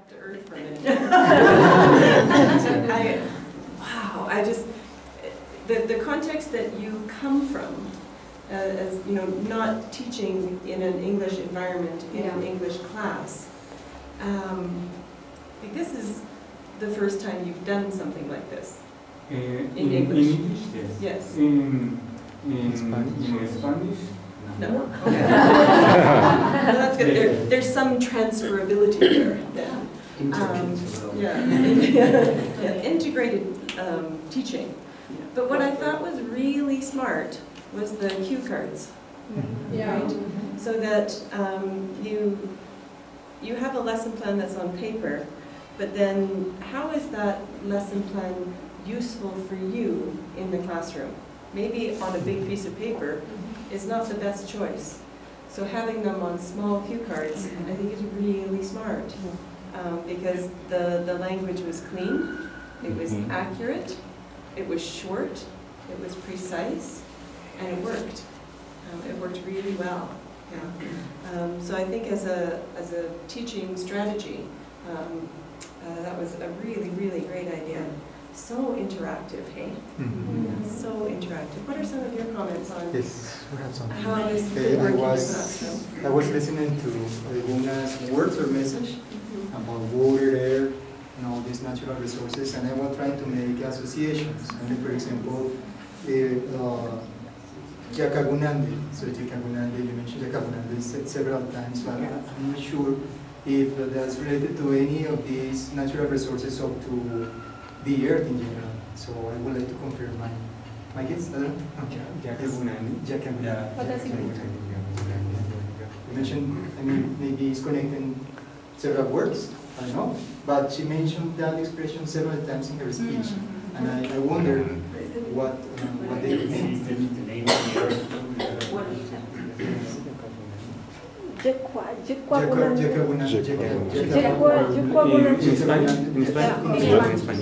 back to earth for a minute. Wow, I just, the context that you come from, as you know, not teaching in an English environment, in an English class, this is the first time you've done something like this. In English? In English, yes. Yes. In Spanish? No. Okay. Well, that's good. There's some transferability there then. Integrated teaching. But what I thought was really smart was the cue cards. Right? So that you have a lesson plan that's on paper, but then how is that lesson plan useful for you in the classroom? Maybe on a big piece of paper is not the best choice. So having them on small cue cards, I think is really smart. Because the language was clean, it was accurate, it was short, it was precise, and it worked. It worked really well. Yeah. So I think as a teaching strategy, that was a really great idea. So interactive, hey? Yeah, so interactive. What are some of your comments on how this could work in the classroom? I was listening to Guna's words or message about water, air, and all these natural resources, and I was trying to make associations. And for example, Jakagunandi. So Jakagunandi, you mentioned Jakagunandi several times, but I'm not sure if that's related to any of these natural resources or to the earth in general. So I would like to confirm my guess. I don't know. Jakagunandi. What does it mean? You mentioned, I mean, maybe it's connecting several words, I don't know, but she mentioned that expression several times in her speech, and I wonder what they mean. The name of the earth.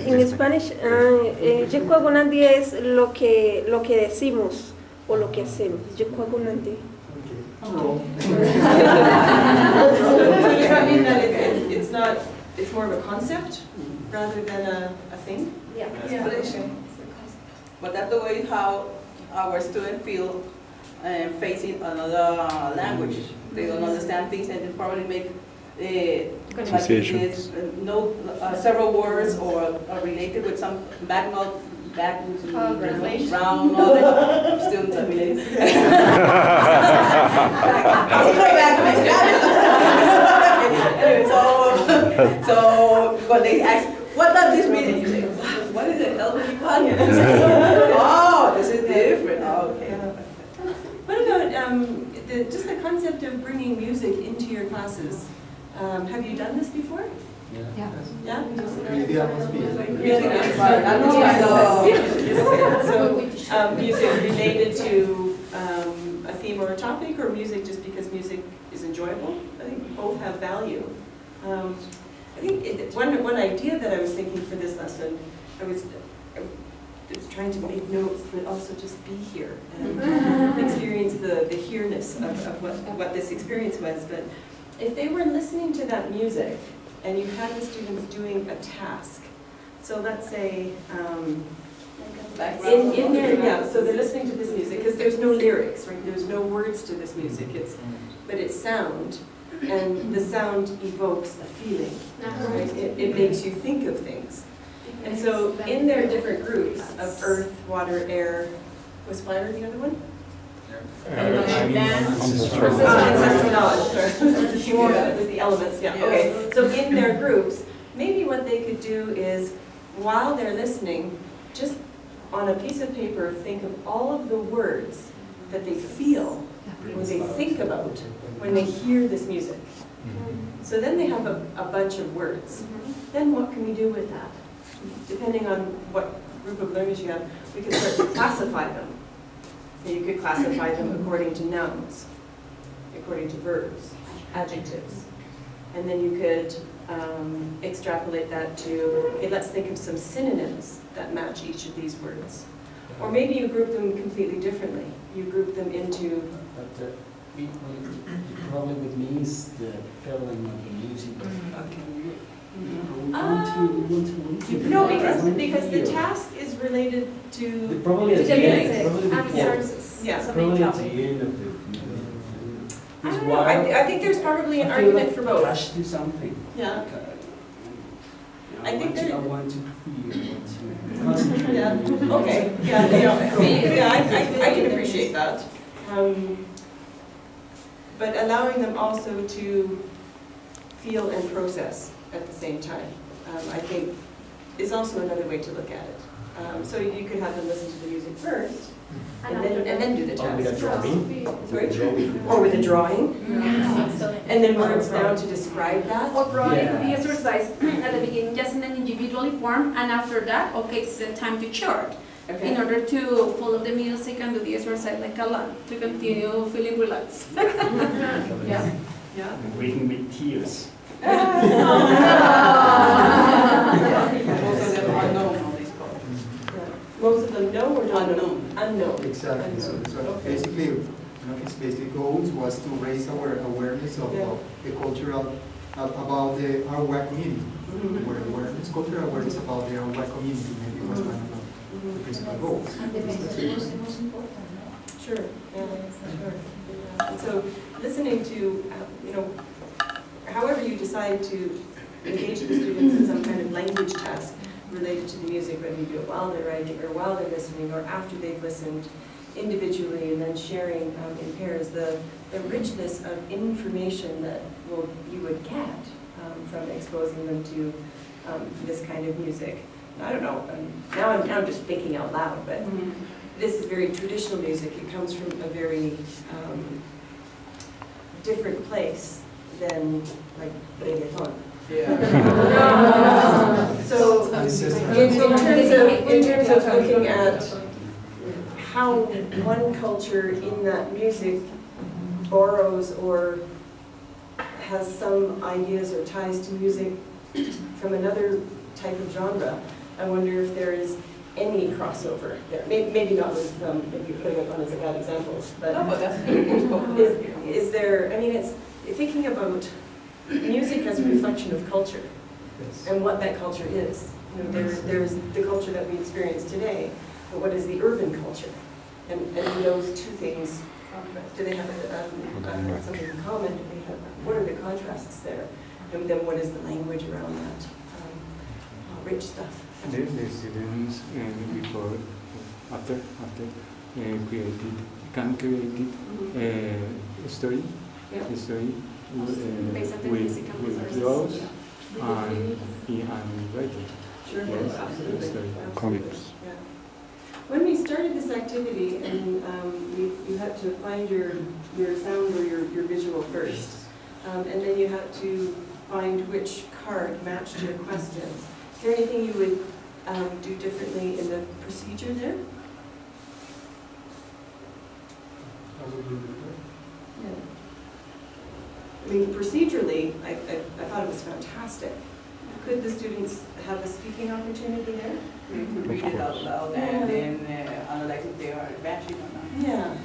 En Spanish, Jekwagunandi es lo que decimos o lo que hacemos. Jekwagunandi. So does that mean that it's more of a concept rather than a thing? Yeah. But that's the way how our students feel facing another language. They don't understand things and they probably make several words or are related with some background knowledge of students. I mean, so when they ask, what does this mean? And you say, what is it? Elderly one? Oh, this is different. Oh, okay. What about just the concept of bringing music into your classes? Have you done this before? Yeah. Yeah? So music related to a theme or a topic, or music just because music is enjoyable? I think both have value. I think one idea that I was thinking for this lesson, I was trying to make notes, but also just be here and experience the here-ness of what this experience was. But if they were listening to that music, and you had the students doing a task, so let's say, in there, so they're listening to this music, because there's no lyrics, right? There's no words to this music, but it's sound, and the sound evokes a feeling, right? It makes you think of things. And so in their different groups of earth, water, air, was fire the other one? Ancestral knowledge, with the elements, yeah, okay. So in their groups, maybe what they could do is, while they're listening, just on a piece of paper, think of all of the words that they feel, or they think about, when they hear this music. So then they have a bunch of words. Then what can we do with that? Depending on what group of learners you have, we can start to classify them. You could classify them according to nouns, according to verbs, adjectives. And then you could extrapolate that to, okay, let's think of some synonyms that match each of these words. Or maybe you group them completely differently. You group them into... But the problem with me is the feeling of the music. No, because the task is related to. Probably at the end. Probably and before. resources. Yeah. Probably at the end of the. I don't know, I think there's probably an argument for both. Rush to something. Yeah. I think I there- want to feel, I want to concentrate. Yeah, okay, yeah, I can appreciate that. But allowing them also to feel and process at the same time, I think is also another way to look at it. So you could have them listen to the music first, and then do the Or with a task. drawing. Sorry? Drawing. Or with a drawing, and then words down to describe that. Or probably Yeah. could be exercise at the beginning, just in an individually form, and after that, okay, it's time to chart. In Okay. order to follow the music and do the exercise like a lot, to continue feeling relaxed. Yeah. Yeah. Reading with tears. Most of them are known on this call. Most of them know or don't know? Unknown. Unknown. Exactly, so Okay. basically, his basic goals was to raise our awareness of Yeah. the cultural, about the Arawak community. Mhm. Awareness, cultural awareness about the Arawak community, maybe was one of the Mhm. principal goals. Sure, yeah, sure. And so listening to, however you decide to engage the students in some kind of language task related to the music, whether you do it while they're writing or while they're listening or after they've listened individually and then sharing in pairs, the richness of information that you would get from exposing them to this kind of music. I don't know, now I'm just thinking out loud, but this is very traditional music. It comes from a very different place than like reggaeton. Yeah. So in terms of looking at how one culture in that music borrows or has some ideas or ties to music from another type of genre, I wonder if there is any crossover there. Maybe not with, maybe putting it on as a bad example, but No, but that's. is there, I mean, it's thinking about music as a reflection of culture Yes. and what that culture is. There's the culture that we experience today, but what is the urban culture? And those two things, do they have something in common? Do they have, what are the contrasts there? And then what is the language around that rich stuff? The students before, after can create a story, Yeah. a story Based on the music and with resources. draws and writing. Sure, Yes, absolutely. story. Absolutely. Yeah. When we started this activity, and you had to find your sound or your visual first, and then you had to find which card matched your questions. Is there anything you would do differently in the procedure there? Yeah. I mean, procedurally, I thought it was fantastic. Could the students have a speaking opportunity there? We could read it out loud and then analyze if they are matching or not.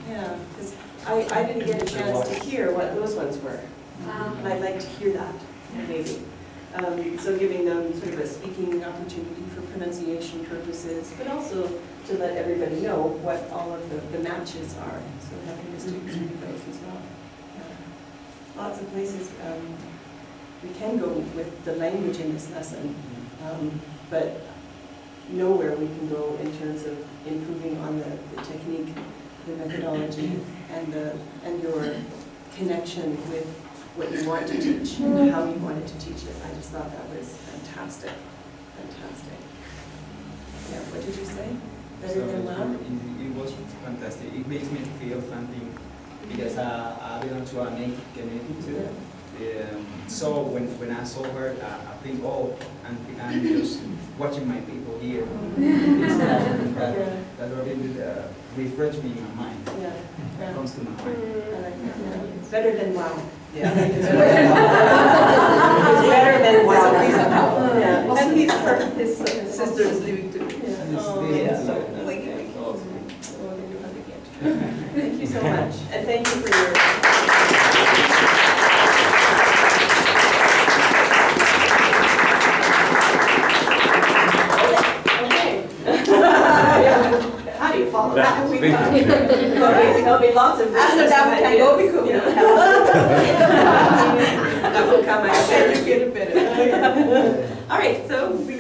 Yeah, because I didn't get a chance to hear what those ones were. And I'd like to hear that, maybe. So giving them sort of a speaking opportunity for pronunciation purposes, but also to let everybody know what all of the matches are. So having the students read those as well. Lots of places we can go with the language in this lesson, but nowhere we can go in terms of improving on the technique, the methodology, and your connection with what you want to teach and how you wanted to teach it. I just thought that was fantastic, fantastic. Yeah, what did you say? Better than loud? It was fantastic. It makes me feel something because I belong to a native community too. So when I saw her, I think, oh, I'm just watching my people here. That really refreshed me in my mind. Yeah. That comes to my mind. I like that, yeah. Better than wow. Yeah. It's better than wow. Yeah. And his sister is living too. Yeah. Oh, Yeah, so, that's like, awesome. Well, then you have a gift. Thank you so much, and thank you for your. all. After we come. There'll be lots of. After that, we can go because we don't have. That will come, I Educated better. All right, so we